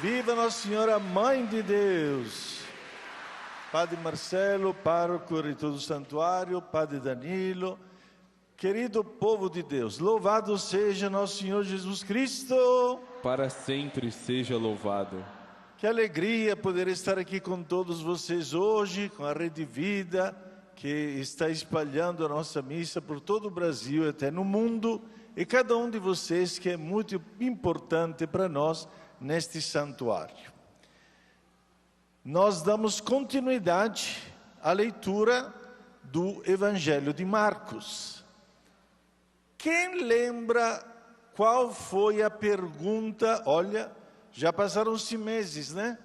Viva Nossa Senhora, Mãe de Deus! Padre Marcelo, pároco e reitor do santuário, Padre Danilo, querido povo de Deus, louvado seja Nosso Senhor Jesus Cristo! Para sempre seja louvado. Que alegria poder estar aqui com todos vocês hoje, com a Rede Vida, que está espalhando a nossa missa por todo o Brasil e até no mundo, e cada um de vocês que é muito importante para nós neste santuário. Nós damos continuidade à leitura do Evangelho de Marcos. Quem lembra qual foi a pergunta? Olha, já passaram-se meses, né?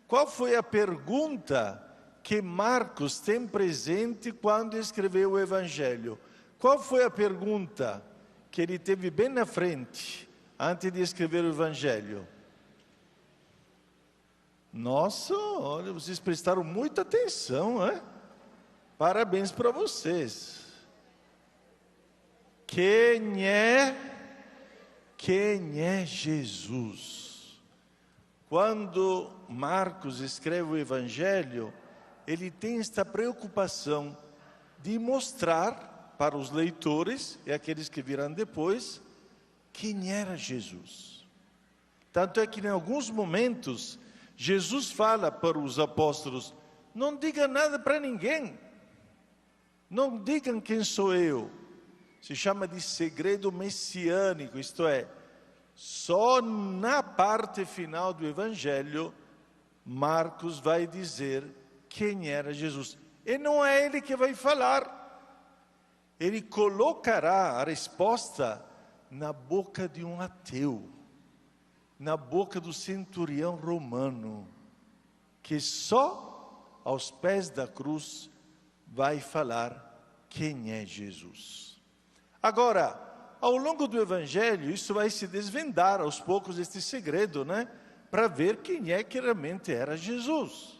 Qual foi a pergunta que Marcos tem presente quando escreveu o Evangelho? Qual foi a pergunta que ele teve bem na frente, antes de escrever o Evangelho? Nossa, olha, vocês prestaram muita atenção, né? Parabéns para vocês. Quem é Jesus? Quando Marcos escreve o Evangelho, ele tem esta preocupação de mostrar para os leitores e aqueles que virão depois quem era Jesus. Tanto é que em alguns momentos Jesus fala para os apóstolos: não diga nada para ninguém, não digam quem sou eu. Se chama de segredo messiânico, isto é, só na parte final do Evangelho, Marcos vai dizer quem era Jesus. E não é ele que vai falar, ele colocará a resposta na boca de um ateu, na boca do centurião romano, que só aos pés da cruz vai falar quem é Jesus. Agora, ao longo do Evangelho, isso vai se desvendar aos poucos, este segredo, né? Para ver quem é que realmente era Jesus.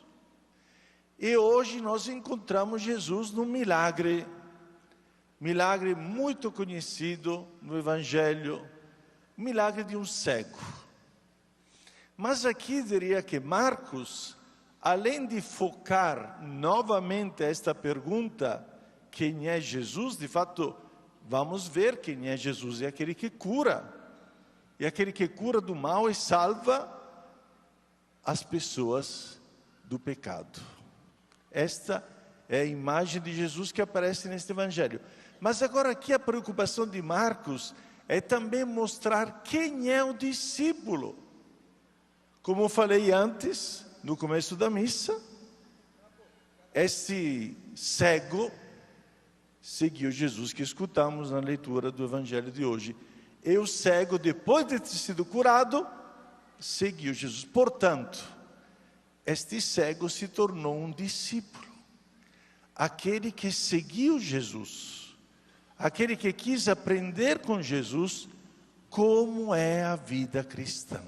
E hoje nós encontramos Jesus num milagre muito conhecido no Evangelho, o milagre de um cego. Mas aqui diria que Marcos, além de focar novamente esta pergunta, quem é Jesus, de fato, vamos ver quem é Jesus, é aquele que cura, é aquele que cura do mal e salva as pessoas do pecado. Esta é a imagem de Jesus que aparece neste Evangelho. Mas agora aqui a preocupação de Marcos é também mostrar quem é o discípulo. Como eu falei antes, no começo da missa, esse cego seguiu Jesus que escutamos na leitura do Evangelho de hoje. E o cego, depois de ter sido curado, seguiu Jesus. Portanto, este cego se tornou um discípulo. Aquele que seguiu Jesus, aquele que quis aprender com Jesus como é a vida cristã.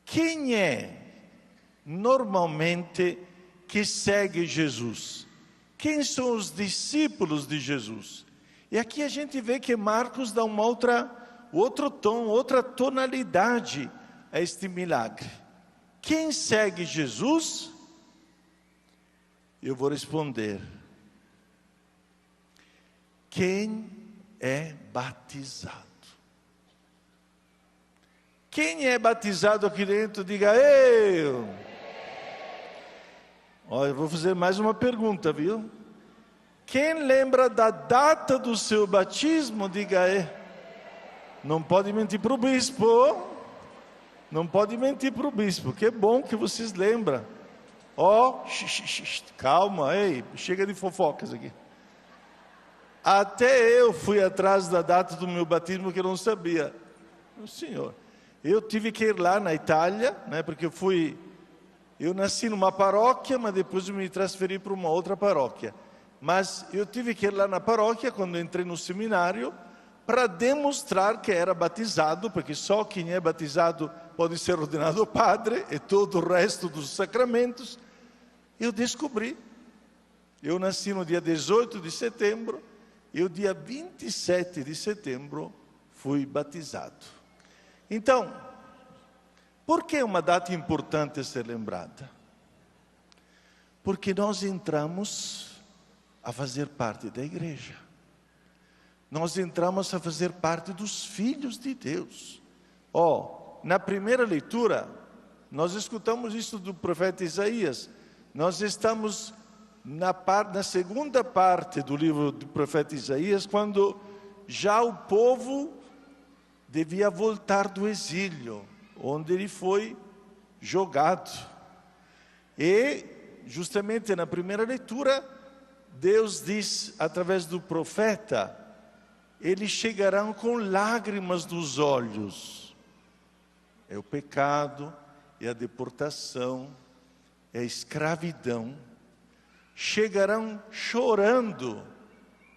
Quem é normalmente que segue Jesus? Quem são os discípulos de Jesus? E aqui a gente vê que Marcos dá outro tom, outra tonalidade a este milagre. Quem segue Jesus? Eu vou responder: quem é batizado. Quem é batizado aqui dentro, diga eu. Olha, eu vou fazer mais uma pergunta, viu? Quem lembra da data do seu batismo, diga eu. Não pode mentir para o bispo. Não pode mentir para o bispo. Que bom que vocês lembram. Calma, ei, chega de fofocas aqui. Até eu fui atrás da data do meu batismo que eu não sabia. Meu Senhor. Eu tive que ir lá na Itália, né, porque eu nasci numa paróquia, mas depois eu me transferi para uma outra paróquia. Mas eu tive que ir lá na paróquia, quando entrei no seminário, para demonstrar que era batizado, porque só quem é batizado pode ser ordenado padre, e todo o resto dos sacramentos. Eu descobri. Eu nasci no dia 18 de setembro, e o dia 27 de setembro fui batizado. Então, Por que é uma data importante a ser lembrada? Porque nós entramos a fazer parte da igreja. Nós entramos a fazer parte dos filhos de Deus. Na primeira leitura, nós escutamos isso do profeta Isaías. Nós estamos na segunda parte do livro do profeta Isaías, quando já o povo devia voltar do exílio, onde ele foi jogado. E, justamente na primeira leitura, Deus diz, através do profeta, eles chegarão com lágrimas nos olhos. É o pecado, é a deportação, é a escravidão. Chegarão chorando,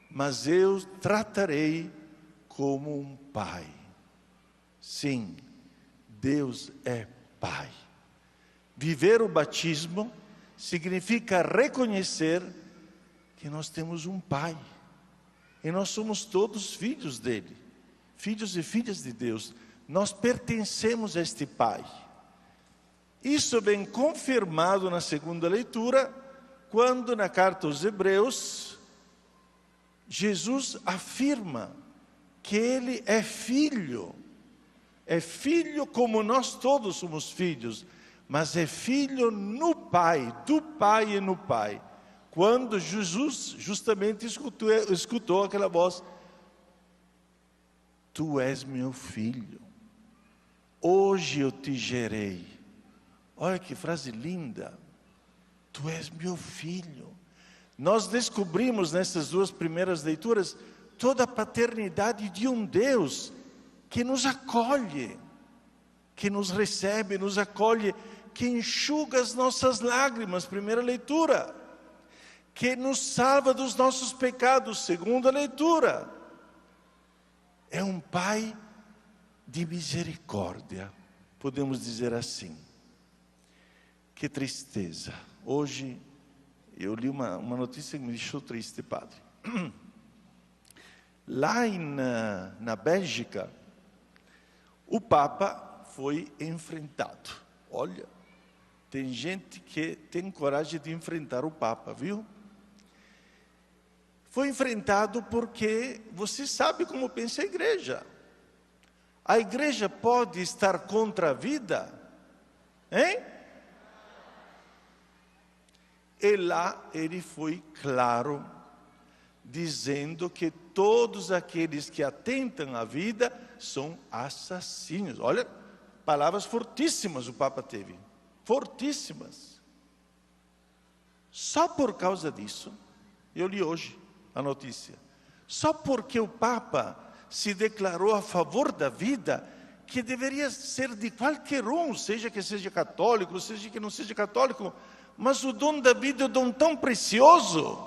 mas eu tratarei como um pai. Sim, Deus é pai. Viver o batismo significa reconhecer que nós temos um pai. E nós somos todos filhos dele, filhos e filhas de Deus. Nós pertencemos a este pai. Isso vem confirmado na segunda leitura, quando na carta aos Hebreus, Jesus afirma que ele é filho como nós todos somos filhos, mas é filho no Pai, do Pai e no Pai. Quando Jesus justamente escutou aquela voz: tu és meu filho, hoje eu te gerei. Olha que frase linda. Tu és meu filho. Nós descobrimos nessas duas primeiras leituras toda a paternidade de um Deus que nos acolhe, que nos recebe, nos acolhe, que enxuga as nossas lágrimas, primeira leitura, que nos salva dos nossos pecados, segunda leitura. É um Pai de misericórdia, podemos dizer assim. Que tristeza. Hoje eu li uma notícia que me deixou triste, padre. Lá na Bélgica, o Papa foi enfrentado. Olha, tem gente que tem coragem de enfrentar o Papa, viu? Foi enfrentado porque você sabe como pensa a igreja. A igreja pode estar contra a vida? Hein? E lá ele foi claro, dizendo que todos aqueles que atentam à vida são assassinos. Olha, palavras fortíssimas o Papa teve, fortíssimas. Só por causa disso, eu li hoje a notícia, só porque o Papa se declarou a favor da vida, que deveria ser de qualquer um, seja que seja católico, seja que não seja católico, mas o dom da vida é um dom tão precioso.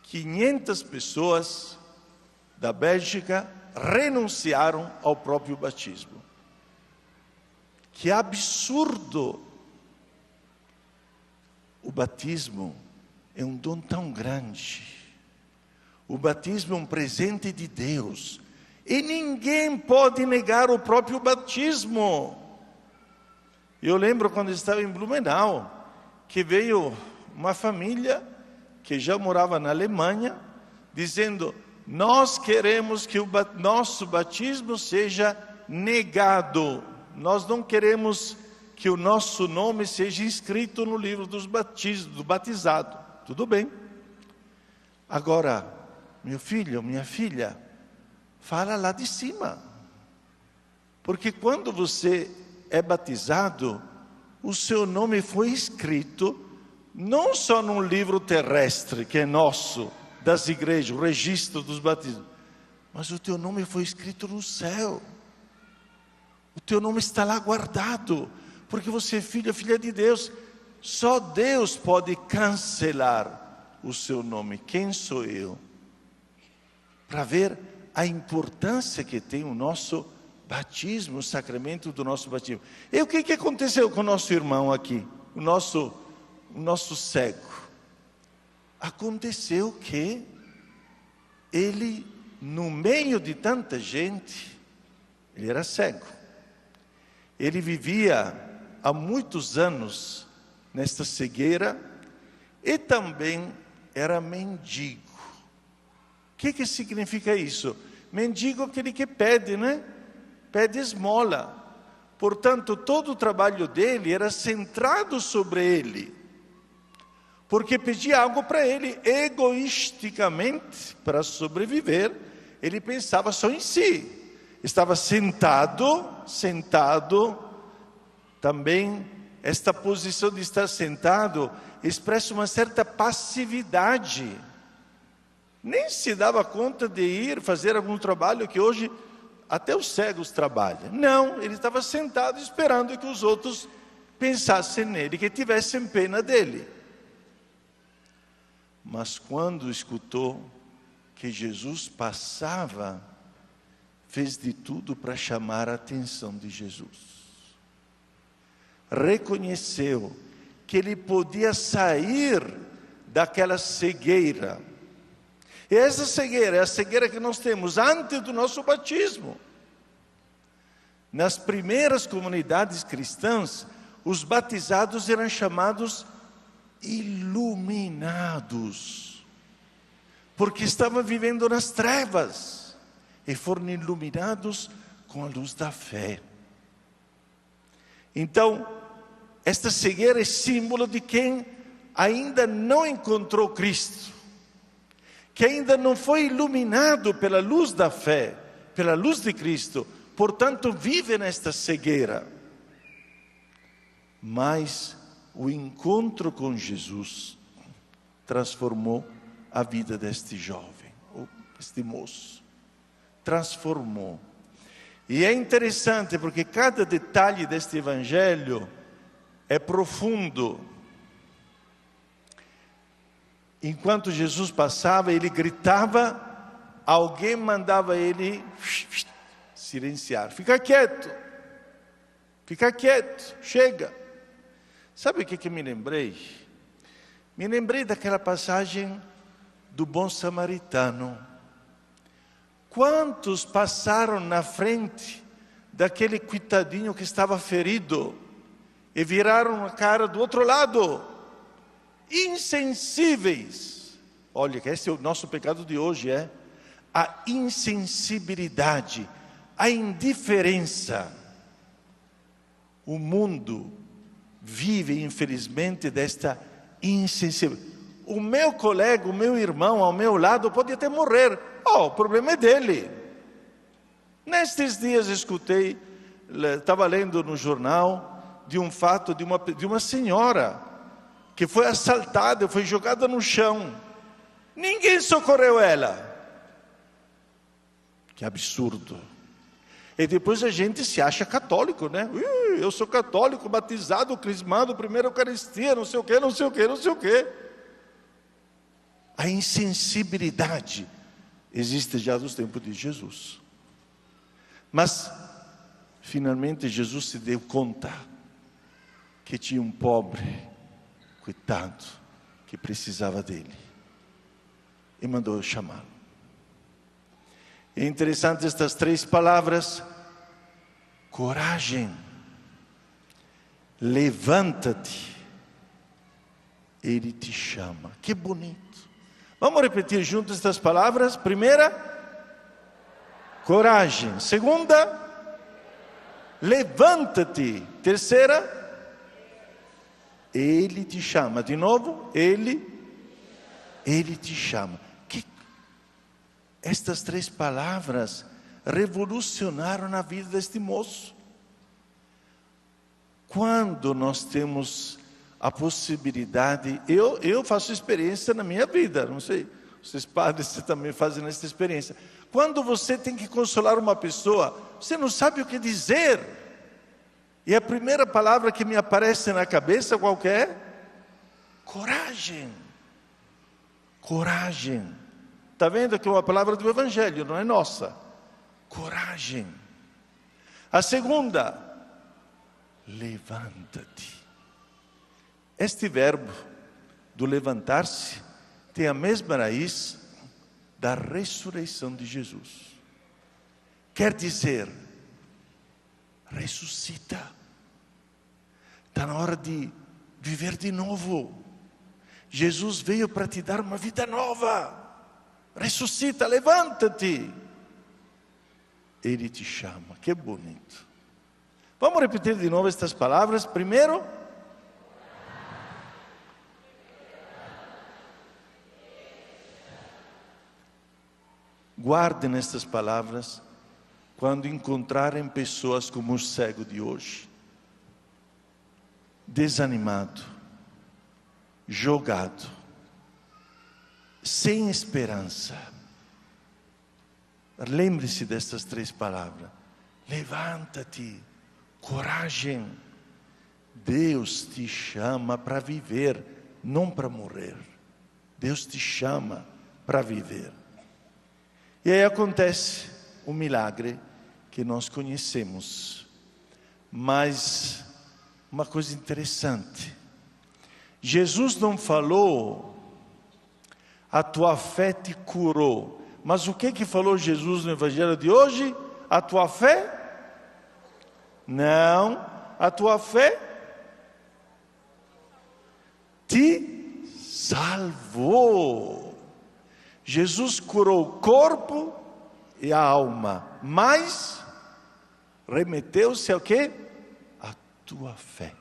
500 pessoas da Bélgica renunciaram ao próprio batismo. Que absurdo! O batismo é um dom tão grande. O batismo é um presente de Deus. E ninguém pode negar o próprio batismo. Eu lembro quando estava em Blumenau, que veio uma família que já morava na Alemanha, dizendo: nós queremos que o nosso batismo seja negado. Nós não queremos que o nosso nome seja inscrito no livro dos do batizado. Tudo bem. Agora, meu filho, minha filha, fala lá de cima. Porque quando você é batizado, o seu nome foi escrito não só num livro terrestre, que é nosso, das igrejas, o registro dos batismos, mas o teu nome foi escrito no céu. O teu nome está lá guardado, porque você é filho, filha de Deus. Só Deus pode cancelar o seu nome. Quem sou eu? Para ver a importância que tem o nosso batismo, o sacramento do nosso batismo. E o que aconteceu com o nosso irmão aqui? O nosso cego. Aconteceu que ele, no meio de tanta gente, ele era cego. ele vivia há muitos anos nesta cegueira e também era mendigo. O que significa isso? Mendigo é aquele que pede, né? Pede esmola. Portanto, todo o trabalho dele era centrado sobre ele, porque pedia algo para ele, egoisticamente, para sobreviver, ele pensava só em si. Estava sentado, também esta posição de estar sentado expressa uma certa passividade. Nem se dava conta de ir fazer algum trabalho que hoje até os cegos trabalham. Não, ele estava sentado esperando que os outros pensassem nele, que tivessem pena dele. Mas quando escutou que Jesus passava, fez de tudo para chamar a atenção de Jesus. Reconheceu que ele podia sair daquela cegueira. E essa cegueira é a cegueira que nós temos antes do nosso batismo. Nas primeiras comunidades cristãs, os batizados eram chamados iluminados, porque estavam vivendo nas trevas e foram iluminados com a luz da fé. Então, esta cegueira é símbolo de quem ainda não encontrou Cristo, que ainda não foi iluminado pela luz da fé, pela luz de Cristo, portanto vive nesta cegueira. Mas o encontro com Jesus transformou a vida deste jovem, este moço, transformou. E é interessante porque cada detalhe deste evangelho é profundo. Enquanto Jesus passava, ele gritava, alguém mandava ele silenciar. Fica quieto, chega. Sabe o que me lembrei? Me lembrei daquela passagem do bom samaritano. Quantos passaram na frente daquele coitadinho que estava ferido e viraram a cara do outro lado? Insensíveis. Olha, que esse é o nosso pecado de hoje, a insensibilidade, a indiferença. O mundo vive, infelizmente, desta insensibilidade. O meu colega, o meu irmão ao meu lado pode até morrer. O problema é dele. Nestes dias escutei, estava lendo no jornal de um fato de uma senhora que foi assaltada, foi jogada no chão. Ninguém socorreu ela. Que absurdo. E depois a gente se acha católico, né? Eu sou católico, batizado, crismado, primeira Eucaristia, não sei o quê. A insensibilidade existe já dos tempos de Jesus. Mas, finalmente, Jesus se deu conta que tinha um pobre, coitado, que precisava dele. E mandou chamá-lo. É interessante estas três palavras: coragem, levanta-te, Ele te chama. Que bonito. Vamos repetir juntos estas palavras? Primeira, coragem. Segunda, levanta-te. Terceira, Ele te chama. De novo, Ele te chama. Estas três palavras revolucionaram a vida deste moço. Quando nós temos a possibilidade, eu faço experiência na minha vida, não sei, vocês padres também fazem essa experiência. Quando você tem que consolar uma pessoa, você não sabe o que dizer, e a primeira palavra que me aparece na cabeça qual que é? Coragem. Coragem. Está vendo que é uma palavra do Evangelho, não é nossa. Coragem. A segunda, levanta-te. Este verbo do levantar-se tem a mesma raiz da ressurreição de Jesus. Quer dizer, ressuscita. está na hora de viver de novo. Jesus veio para te dar uma vida nova. Ressuscita, levanta-te. Ele te chama, que bonito. Vamos repetir de novo estas palavras. Primeiro, guardem estas palavras quando encontrarem pessoas como o cego de hoje, desanimado, jogado, sem esperança. Lembre-se destas 3 palavras. Levanta-te, coragem. Deus te chama para viver, não para morrer. Deus te chama para viver. E aí acontece um milagre que nós conhecemos. Mas uma coisa interessante. Jesus não falou, a tua fé te curou. Mas o que falou Jesus no Evangelho de hoje? A tua fé? Não, a tua fé te salvou. Jesus curou o corpo e a alma, mas remeteu-se ao quê? A tua fé.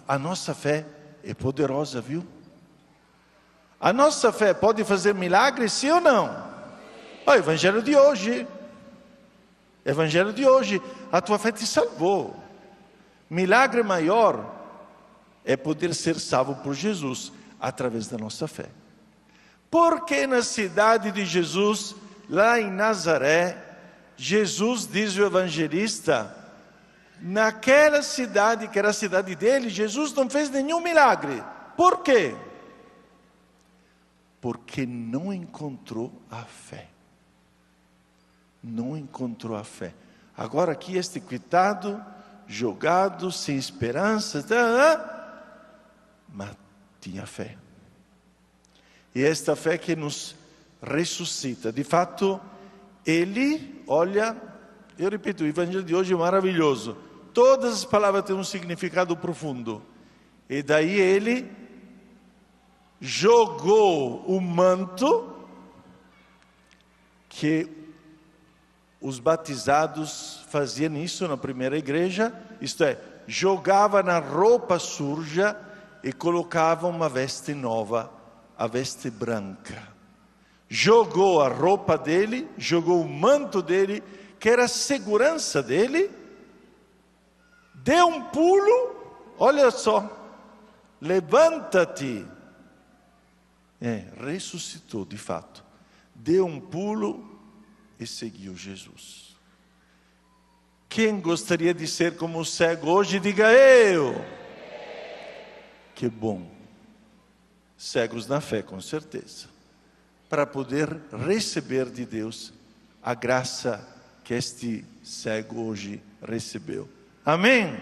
A nossa fé é poderosa, viu? A nossa fé pode fazer milagres, sim ou não? O Evangelho de hoje. Evangelho de hoje. A tua fé te salvou. Milagre maior é poder ser salvo por Jesus através da nossa fé. Porque na cidade de Jesus, lá em Nazaré, Jesus, diz o evangelista, naquela cidade que era a cidade dele, Jesus não fez nenhum milagre. Por quê? Porque não encontrou a fé. Não encontrou a fé. Agora aqui este coitado, jogado, sem esperança, mas tinha fé. E esta fé que nos ressuscita. De fato, ele, olha, eu repito, o Evangelho de hoje é maravilhoso. Todas as palavras têm um significado profundo. E daí ele jogou o manto que os batizados faziam isso na primeira igreja, isto é, jogava na roupa suja e colocava uma veste nova, a veste branca. Jogou a roupa dele, jogou o manto dele, que era a segurança dele, deu um pulo, olha só, levanta-te. Ressuscitou de fato, deu um pulo e seguiu Jesus. Quem gostaria de ser como o cego hoje, diga eu. Que bom. Cegos na fé, com certeza, para poder receber de Deus a graça que este cego hoje recebeu. Amém?